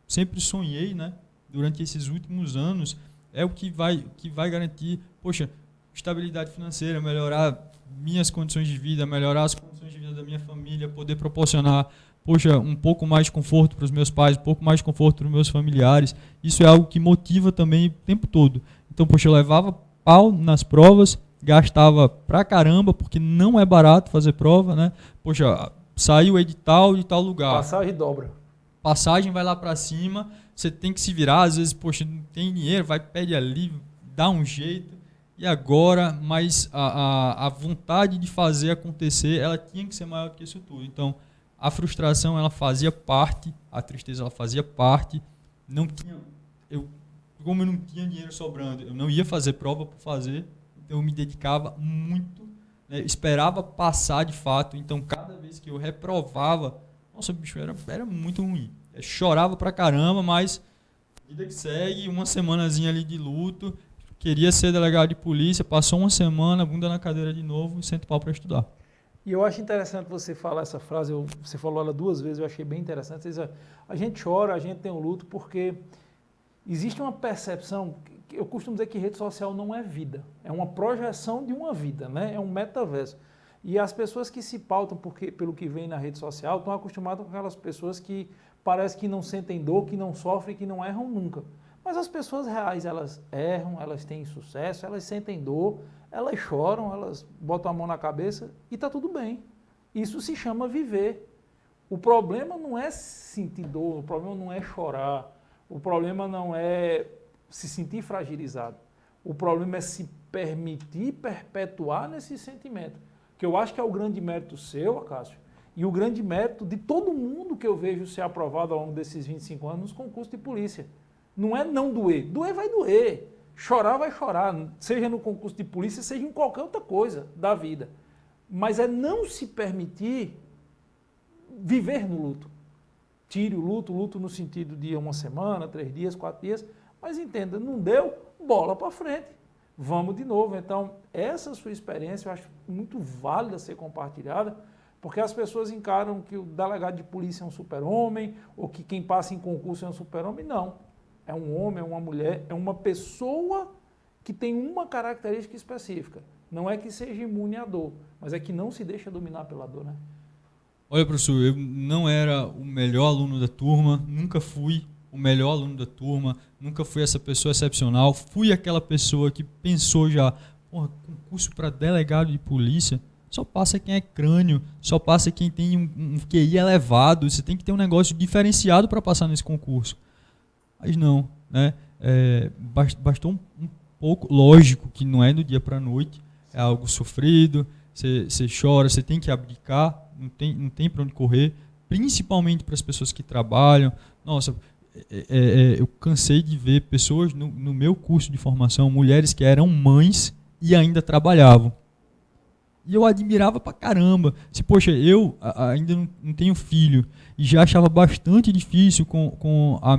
sempre sonhei, né? Durante esses últimos anos, é o que vai garantir, poxa, estabilidade financeira, melhorar minhas condições de vida, melhorar as condições de vida da minha família, poder proporcionar, poxa, um pouco mais de conforto para os meus pais, um pouco mais de conforto para os meus familiares. Isso é algo que motiva também o tempo todo. Então, poxa, eu levava pau nas provas, gastava pra caramba, porque não é barato fazer prova, né? Poxa, saiu o edital de tal lugar. Passagem dobra. Passagem vai lá para cima, você tem que se virar, às vezes, poxa, não tem dinheiro, vai, pede ali, dá um jeito. E agora, mas a vontade de fazer acontecer, ela tinha que ser maior do que isso tudo. Então, a frustração, ela fazia parte, a tristeza, ela fazia parte. Não tinha, como eu não tinha dinheiro sobrando, eu não ia fazer prova por fazer, então eu me dedicava muito, né, esperava passar de fato. Então, cada vez que eu reprovava, nossa, bicho, era muito ruim. Eu chorava pra caramba, mas vida que segue, uma semanazinha ali de luto. Queria ser delegado de polícia, passou uma semana, bunda na cadeira de novo e sento o pau para estudar. E eu acho interessante você falar essa frase, você falou ela 2 vezes, eu achei bem interessante. Você diz, a gente chora, a gente tem um luto porque existe uma percepção, eu costumo dizer que rede social não é vida, é uma projeção de uma vida, né? É um metaverso. E as pessoas que se pautam pelo que vem na rede social estão acostumadas com aquelas pessoas que parece que não sentem dor, que não sofrem, que não erram nunca. Mas as pessoas reais, elas erram, elas têm sucesso, elas sentem dor, elas choram, elas botam a mão na cabeça e está tudo bem. Isso se chama viver. O problema não é sentir dor, o problema não é chorar, o problema não é se sentir fragilizado. O problema é se permitir perpetuar nesse sentimento. Que eu acho que é o grande mérito seu, Acácio, e o grande mérito de todo mundo que eu vejo ser aprovado ao longo desses 25 anos nos concursos de polícia. Não é não doer. Doer vai doer. Chorar vai chorar. Seja no concurso de polícia, seja em qualquer outra coisa da vida. Mas é não se permitir viver no luto. Tire o luto no sentido de uma semana, 3 dias, 4 dias. Mas entenda, não deu, bola para frente. Vamos de novo. Então, essa sua experiência eu acho muito válida ser compartilhada, porque as pessoas encaram que o delegado de polícia é um super-homem, ou que quem passa em concurso é um super-homem. Não. É um homem, é uma mulher, é uma pessoa que tem uma característica específica. Não é que seja imune à dor, mas é que não se deixa dominar pela dor, né? Olha, professor, eu não era o melhor aluno da turma, nunca fui o melhor aluno da turma, nunca fui essa pessoa excepcional, fui aquela pessoa que pensou já, porra, concurso para delegado de polícia, só passa quem é crânio, só passa quem tem um QI elevado, você tem que ter um negócio diferenciado para passar nesse concurso. Mas não, né? Bastou um pouco, lógico que não é do dia para a noite, é algo sofrido, você chora, você tem que abdicar, não tem para onde correr, principalmente para as pessoas que trabalham. Nossa, eu cansei de ver pessoas no meu curso de formação, mulheres que eram mães e ainda trabalhavam. E eu admirava pra caramba. Poxa, eu ainda não tenho filho e já achava bastante difícil com a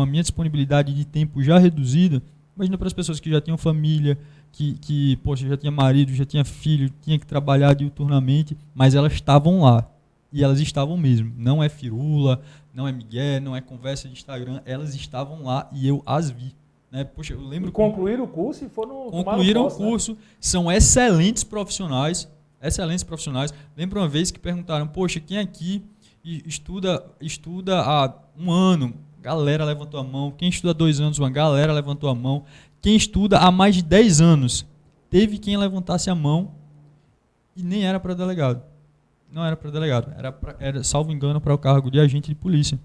minha disponibilidade de tempo já reduzida. Imagina para as pessoas que já tinham família, que poxa, já tinha marido, já tinha filho, tinha que trabalhar diuturnamente, mas elas estavam lá. E elas estavam mesmo. Não é firula, não é migué, não é conversa de Instagram. Elas estavam lá e eu as vi. Né? Poxa, eu lembro. Concluíram o curso e foram. Concluíram o curso, né? São excelentes profissionais. Excelentes profissionais. Lembro uma vez que perguntaram: poxa, quem aqui estuda há 1 ano? Galera levantou a mão. Quem estuda há 2 anos? Uma galera levantou a mão. Quem estuda há mais de 10 anos? Teve quem levantasse a mão e nem era para delegado. Não era para delegado. Era, salvo engano, para o cargo de agente de polícia.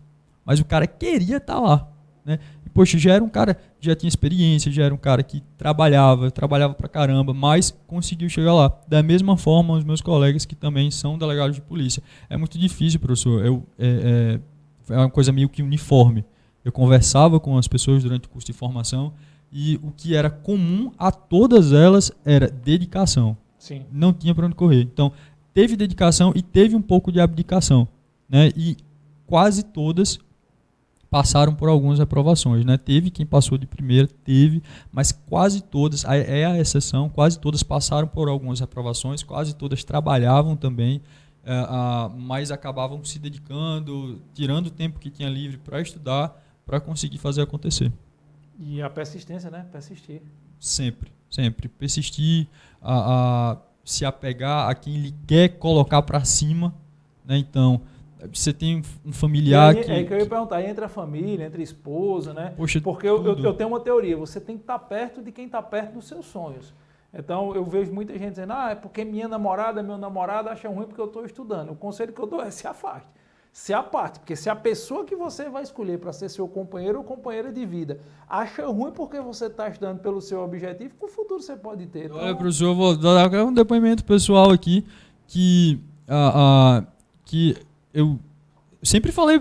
Mas o cara queria estar lá. Né? E, poxa, já era um cara que já tinha experiência, já era um cara que trabalhava pra caramba, mas conseguiu chegar lá. Da mesma forma, os meus colegas que também são delegados de polícia. É muito difícil, professor. É uma coisa meio que uniforme. Eu conversava com as pessoas durante o curso de formação e o que era comum a todas elas era dedicação. Sim. Não tinha para onde correr. Então, teve dedicação e teve um pouco de abdicação. Né? E quase todas passaram por algumas reprovações, né? Teve quem passou de primeira, mas quase todas, é a exceção, quase todas passaram por algumas reprovações, quase todas trabalhavam também, mas acabavam se dedicando, tirando o tempo que tinha livre para estudar, para conseguir fazer acontecer. E a persistência, né? Persistir. Sempre. Sempre. Persistir, se apegar a quem ele quer colocar para cima, né? Então, você tem um familiar que... É que eu ia perguntar, entre a família, entre a esposa, né? Poxa, porque eu tenho uma teoria, você tem que estar perto de quem está perto dos seus sonhos. Então, eu vejo muita gente dizendo, é porque minha namorada, meu namorado acha ruim porque eu estou estudando. O conselho que eu dou é se afaste. Se aparte, porque se a pessoa que você vai escolher para ser seu companheiro ou companheira de vida acha ruim porque você está estudando pelo seu objetivo, com o futuro você pode ter. Então... Olha, professor, eu vou dar um depoimento pessoal aqui que eu sempre falei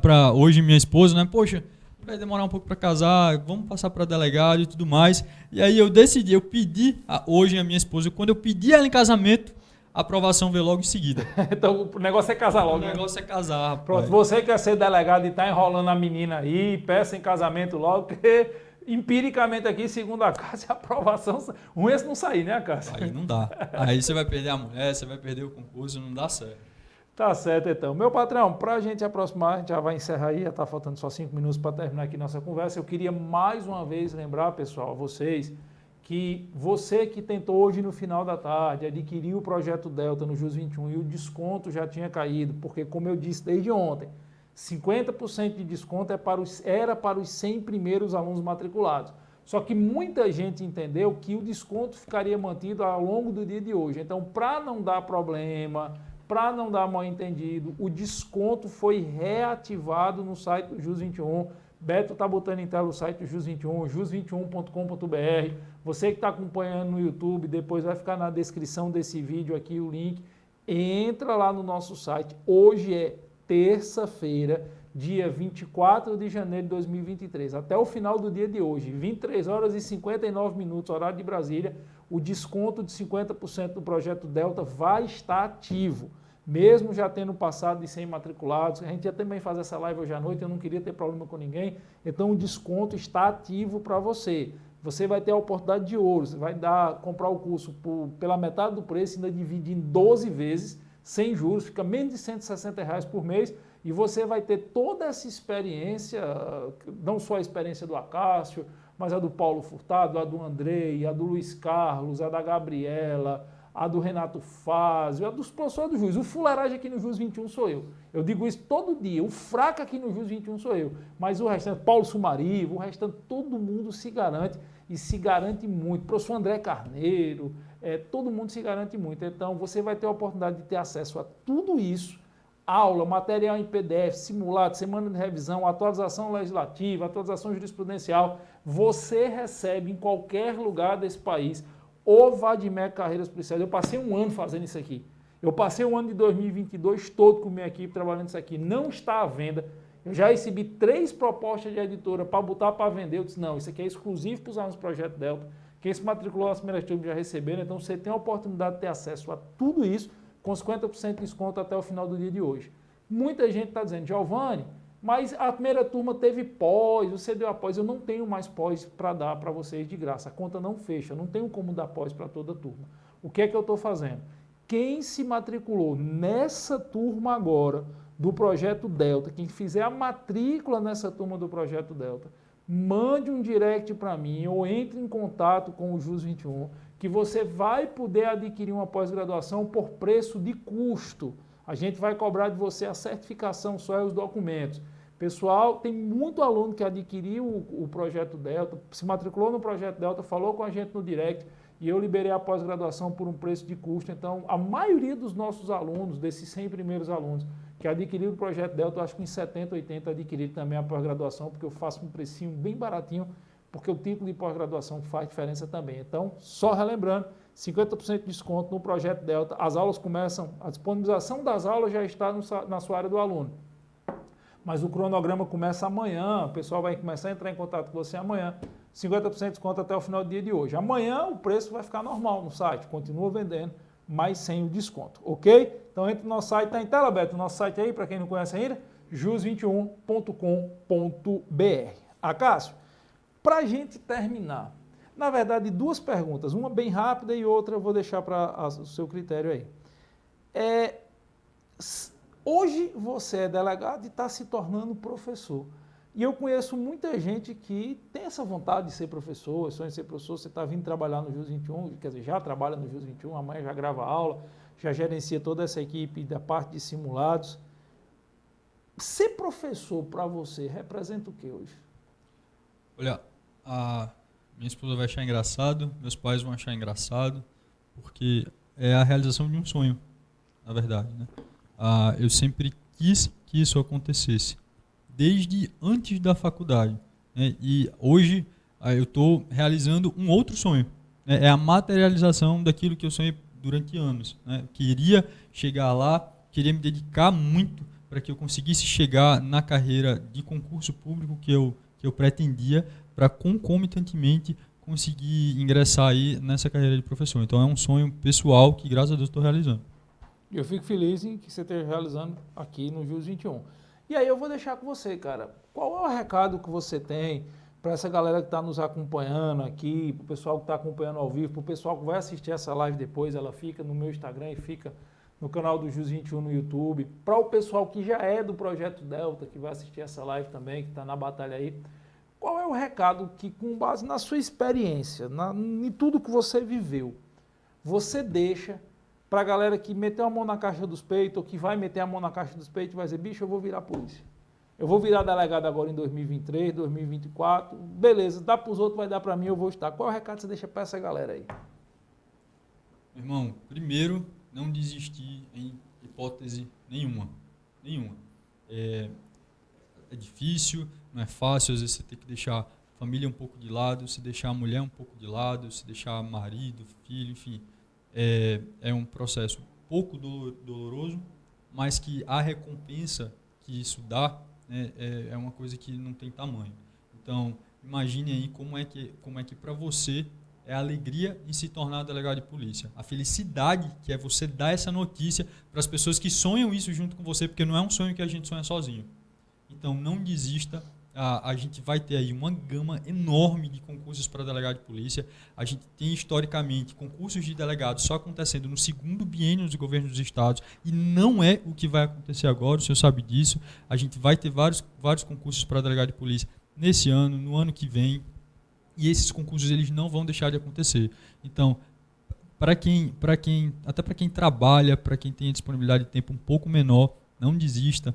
para hoje minha esposa, né? Poxa, vai demorar um pouco para casar, vamos passar para delegado e tudo mais. E aí eu pedi hoje a minha esposa, quando eu pedi ela em casamento, a aprovação veio logo em seguida. Então o negócio é casar logo. O negócio é casar, rapaz. Pronto, você quer ser delegado e está enrolando a menina aí, peça em casamento logo, porque empiricamente aqui, segundo a Cássia, a aprovação, ruim é se não sair, né, Cássia? Aí não dá. Aí você vai perder a mulher, você vai perder o concurso, não dá certo. Tá certo, então. Meu patrão, para a gente aproximar, a gente já vai encerrar aí, já está faltando só 5 minutos para terminar aqui nossa conversa. Eu queria mais uma vez lembrar, pessoal, a vocês, que você que tentou hoje no final da tarde adquirir o projeto Delta no JUS 21 e o desconto já tinha caído, porque como eu disse desde ontem, 50% de desconto era para os 100 primeiros alunos matriculados. Só que muita gente entendeu que o desconto ficaria mantido ao longo do dia de hoje. Então, para não dar problema, para não dar mal entendido, o desconto foi reativado no site do JUS 21. Beto está botando em tela o site do JUS 21, jus21.com.br. Você que está acompanhando no YouTube, depois vai ficar na descrição desse vídeo aqui o link. Entra lá no nosso site. Hoje é terça-feira, dia 24 de janeiro de 2023. Até o final do dia de hoje, 23 horas e 59 minutos, horário de Brasília, o desconto de 50% do projeto Delta vai estar ativo. Mesmo já tendo passado de 100 matriculados, a gente ia também fazer essa live hoje à noite, eu não queria ter problema com ninguém, então o desconto está ativo para você. Você vai ter a oportunidade de ouro, você vai comprar o curso pela metade do preço, ainda dividir em 12 vezes, sem juros, fica menos de R$160 por mês, e você vai ter toda essa experiência, não só a experiência do Acácio, mas a do Paulo Furtado, a do Andrei, a do Luiz Carlos, a da Gabriela, a do Renato Fázio, a dos professores do JUS. O fuleiragem aqui no JUS 21 sou eu. Eu digo isso todo dia. O fraco aqui no JUS 21 sou eu. Mas o restante, Paulo Sumarivo, o restante, todo mundo se garante e se garante muito. O professor André Carneiro, todo mundo se garante muito. Então, você vai ter a oportunidade de ter acesso a tudo isso. Aula, material em PDF, simulado, semana de revisão, atualização legislativa, atualização jurisprudencial. Você recebe em qualquer lugar desse país o Vadmec Carreiras Policiais. Eu passei um ano fazendo isso aqui. Eu passei o ano de 2022 todo com minha equipe trabalhando isso aqui. Não está à venda. Eu já recebi 3 propostas de editora para botar para vender. Eu disse, não, isso aqui é exclusivo para os alunos do Projeto Delta. Quem se matriculou nas primeiras turmas já receberam. Então, você tem a oportunidade de ter acesso a tudo isso com 50% de desconto até o final do dia de hoje. Muita gente está dizendo, Giovanni, mas a primeira turma teve pós, você deu a pós, eu não tenho mais pós para dar para vocês de graça, a conta não fecha, eu não tenho como dar pós para toda a turma. O que é que eu estou fazendo? Quem se matriculou nessa turma agora do Projeto Delta, quem fizer a matrícula nessa turma do Projeto Delta, mande um direct para mim ou entre em contato com o JUS 21, que você vai poder adquirir uma pós-graduação por preço de custo. A gente vai cobrar de você a certificação só e os documentos. Pessoal, tem muito aluno que adquiriu o Projeto Delta, se matriculou no Projeto Delta, falou com a gente no direct e eu liberei a pós-graduação por um preço de custo. Então, a maioria dos nossos alunos, desses 100 primeiros alunos que adquiriram o Projeto Delta, eu acho que em 70, 80 adquiriram também a pós-graduação, porque eu faço um precinho bem baratinho, porque o título de pós-graduação faz diferença também. Então, só relembrando, 50% de desconto no Projeto Delta. As aulas começam, a disponibilização das aulas já está na sua área do aluno. Mas o cronograma começa amanhã, o pessoal vai começar a entrar em contato com você amanhã. 50% de desconto até o final do dia de hoje. Amanhã o preço vai ficar normal no site, continua vendendo, mas sem o desconto, ok? Então entre no nosso site, está em tela, Beto, o nosso site aí, para quem não conhece ainda, jus21.com.br. Acácio, para a gente terminar, na verdade, 2 perguntas, uma bem rápida e outra eu vou deixar para o seu critério aí. Hoje você é delegado e está se tornando professor. E eu conheço muita gente que tem essa vontade de ser professor, sonha em ser professor, você está vindo trabalhar no JUS 21, quer dizer, já trabalha no JUS 21, amanhã já grava aula, já gerencia toda essa equipe da parte de simulados. Ser professor para você representa o que hoje? Olha, a minha esposa vai achar engraçado, meus pais vão achar engraçado, porque é a realização de um sonho, na verdade, né? Eu sempre quis que isso acontecesse, desde antes da faculdade, né? E hoje eu estou realizando um outro sonho, né? É a materialização daquilo que eu sonhei durante anos, né? Queria chegar lá, queria me dedicar muito para que eu conseguisse chegar na carreira de concurso público que eu pretendia, para concomitantemente conseguir ingressar aí nessa carreira de professor. Então é um sonho pessoal que, graças a Deus, estou realizando. Eu fico feliz em que você esteja realizando aqui no JUS 21. E aí eu vou deixar com você, cara. Qual é o recado que você tem para essa galera que está nos acompanhando aqui, para o pessoal que está acompanhando ao vivo, para o pessoal que vai assistir essa live depois, ela fica no meu Instagram e fica no canal do JUS 21 no YouTube, para o pessoal que já é do Projeto Delta, que vai assistir essa live também, que está na batalha aí, qual é o recado que, com base na sua experiência, em tudo que você viveu, você deixa para a galera que meteu a mão na caixa dos peitos, ou que vai meter a mão na caixa dos peitos e vai dizer, bicho, eu vou virar polícia. Eu vou virar delegado agora em 2023, 2024, beleza, dá para os outros, vai dar para mim, eu vou estar. Qual é o recado que você deixa para essa galera aí? Meu irmão, primeiro, não desistir em hipótese nenhuma. Nenhuma. É difícil, não é fácil, às vezes você tem que deixar a família um pouco de lado, se deixar a mulher um pouco de lado, se deixar marido, filho, enfim. É um processo pouco doloroso, mas que a recompensa que isso dá, né, é uma coisa que não tem tamanho. Então, imagine aí como é que para você é a alegria em se tornar delegado de polícia. A felicidade que é você dar essa notícia para as pessoas que sonham isso junto com você, porque não é um sonho que a gente sonha sozinho. Então, não desista. A gente vai ter aí uma gama enorme de concursos para delegado de polícia. A gente tem, historicamente, concursos de delegados só acontecendo no segundo biênio do governo dos estados, e não é o que vai acontecer agora, o senhor sabe disso. A gente vai ter vários concursos para delegado de polícia nesse ano, no ano que vem, e esses concursos eles não vão deixar de acontecer. Então, até para quem trabalha, para quem tem a disponibilidade de tempo um pouco menor, não desista,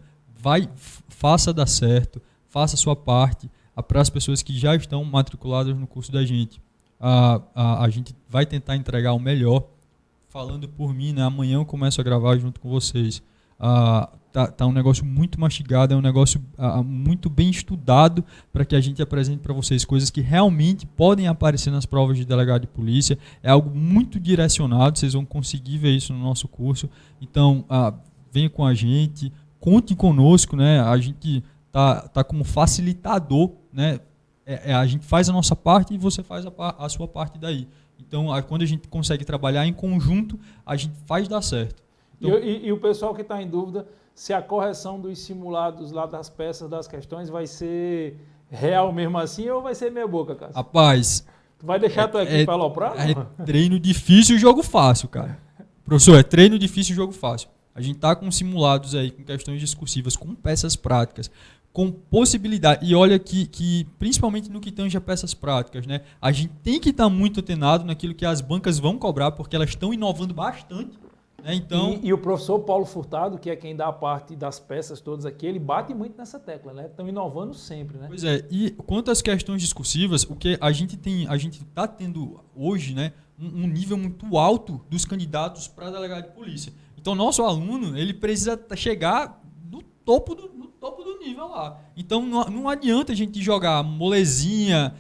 faça dar certo, faça a sua parte. Para as pessoas que já estão matriculadas no curso da gente, a gente vai tentar entregar o melhor. Falando por mim, né, amanhã eu começo a gravar junto com vocês. Tá um negócio muito mastigado, é um negócio muito bem estudado para que a gente apresente para vocês coisas que realmente podem aparecer nas provas de delegado de polícia. É algo muito direcionado, vocês vão conseguir ver isso no nosso curso. Então, venha com a gente, conte conosco, né? A gente tá como facilitador, né? A gente faz a nossa parte e você faz a sua parte daí. Então, quando a gente consegue trabalhar em conjunto, a gente faz dar certo. Então, e o pessoal que está em dúvida se a correção dos simulados lá das peças, das questões, vai ser real mesmo assim ou vai ser meia boca, cara? Rapaz... Tu vai deixar a tua equipe aloprar? É treino difícil e jogo fácil, cara. Professor, é treino difícil e jogo fácil. A gente tá com simulados aí, com questões discursivas, com peças práticas, com possibilidade. E olha que principalmente no que tange a peças práticas, né? A gente tem que estar muito atenado naquilo que as bancas vão cobrar, porque elas estão inovando bastante. Então, e o professor Paulo Furtado, que é quem dá a parte das peças todas aqui, ele bate muito nessa tecla, né? Estão inovando sempre, né? Pois é, e quanto às questões discursivas, o que a gente está tendo hoje, né, um nível muito alto dos candidatos para delegado de polícia. Então, nosso aluno, ele precisa chegar no topo do nível lá. Então, não adianta a gente jogar molezinha,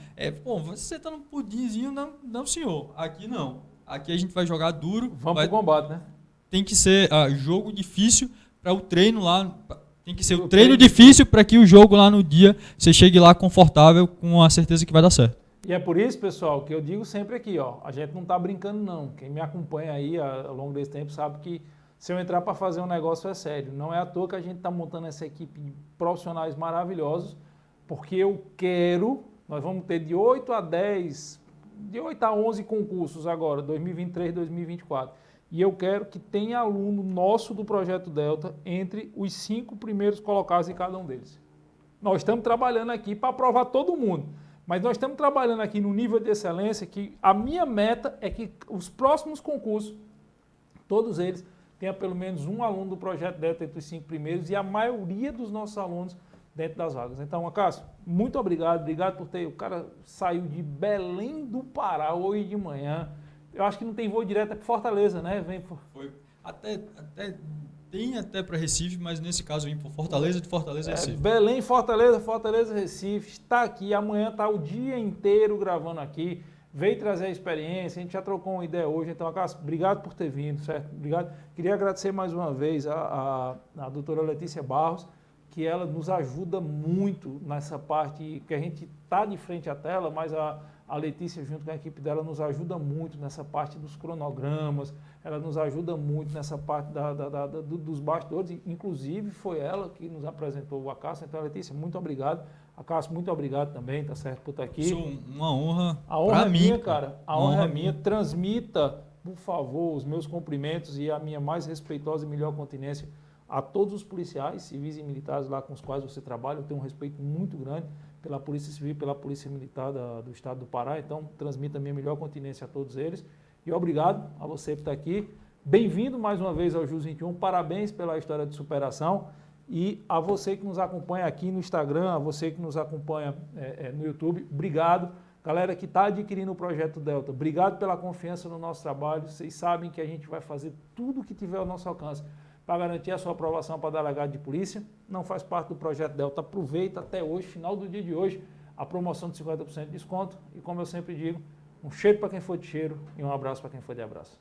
você tá no pudinzinho, não senhor, aqui não. Aqui a gente vai jogar duro. Vamos pro combate, né? Tem que ser jogo difícil para o treino lá. Tem que ser o treino difícil para que o jogo lá no dia você chegue lá confortável com a certeza que vai dar certo. E é por isso, pessoal, que eu digo sempre aqui, ó, a gente não está brincando não. Quem me acompanha aí ao longo desse tempo sabe que se eu entrar para fazer um negócio é sério. Não é à toa que a gente está montando essa equipe de profissionais maravilhosos, porque eu quero, nós vamos ter de 8 a 10, de 8 a 11 concursos agora, 2023, 2024. E eu quero que tenha aluno nosso do Projeto Delta entre os 5 primeiros colocados em cada um deles. Nós estamos trabalhando aqui para aprovar todo mundo. Mas nós estamos trabalhando aqui no nível de excelência que a minha meta é que os próximos concursos, todos eles, tenha pelo menos um aluno do projeto Delta entre os 5 primeiros e a maioria dos nossos alunos dentro das vagas. Então, Acácio, muito obrigado. Obrigado por ter... O cara saiu de Belém do Pará hoje de manhã. Eu acho que não tem voo direto para Fortaleza, né? Foi tem até para Recife, mas nesse caso vim por Fortaleza, de Fortaleza a Recife. Belém, Fortaleza, Fortaleza, Recife. Está aqui. Amanhã está o dia inteiro gravando aqui. Veio trazer a experiência, a gente já trocou uma ideia hoje. Então, Acácio, obrigado por ter vindo, certo? Obrigado. Queria agradecer mais uma vez a doutora Letícia Barros, que ela nos ajuda muito nessa parte, que a gente está de frente à tela, mas a Letícia, junto com a equipe dela, nos ajuda muito nessa parte dos cronogramas, ela nos ajuda muito nessa parte dos bastidores, inclusive foi ela que nos apresentou o Acácio. Então, Letícia, muito obrigado. Acácio, muito obrigado também, tá certo, por estar aqui. Isso uma honra. A honra é mim, minha, cara. A honra é minha. minha. Transmita, por favor, os meus cumprimentos e a minha mais respeitosa e melhor continência a todos os policiais, civis e militares lá com os quais você trabalha. Eu tenho um respeito muito grande pela Polícia Civil e pela Polícia Militar do Estado do Pará. Então, transmita a minha melhor continência a todos eles. E obrigado a você por estar aqui. Bem-vindo mais uma vez ao JUS 21. Parabéns pela história de superação. E a você que nos acompanha aqui no Instagram, a você que nos acompanha no YouTube, obrigado. Galera que está adquirindo o Projeto Delta, obrigado pela confiança no nosso trabalho. Vocês sabem que a gente vai fazer tudo o que tiver ao nosso alcance para garantir a sua aprovação para delegado de polícia. Não faz parte do Projeto Delta, aproveita até hoje, final do dia de hoje, a promoção de 50% de desconto. E como eu sempre digo, um cheiro para quem for de cheiro e um abraço para quem for de abraço.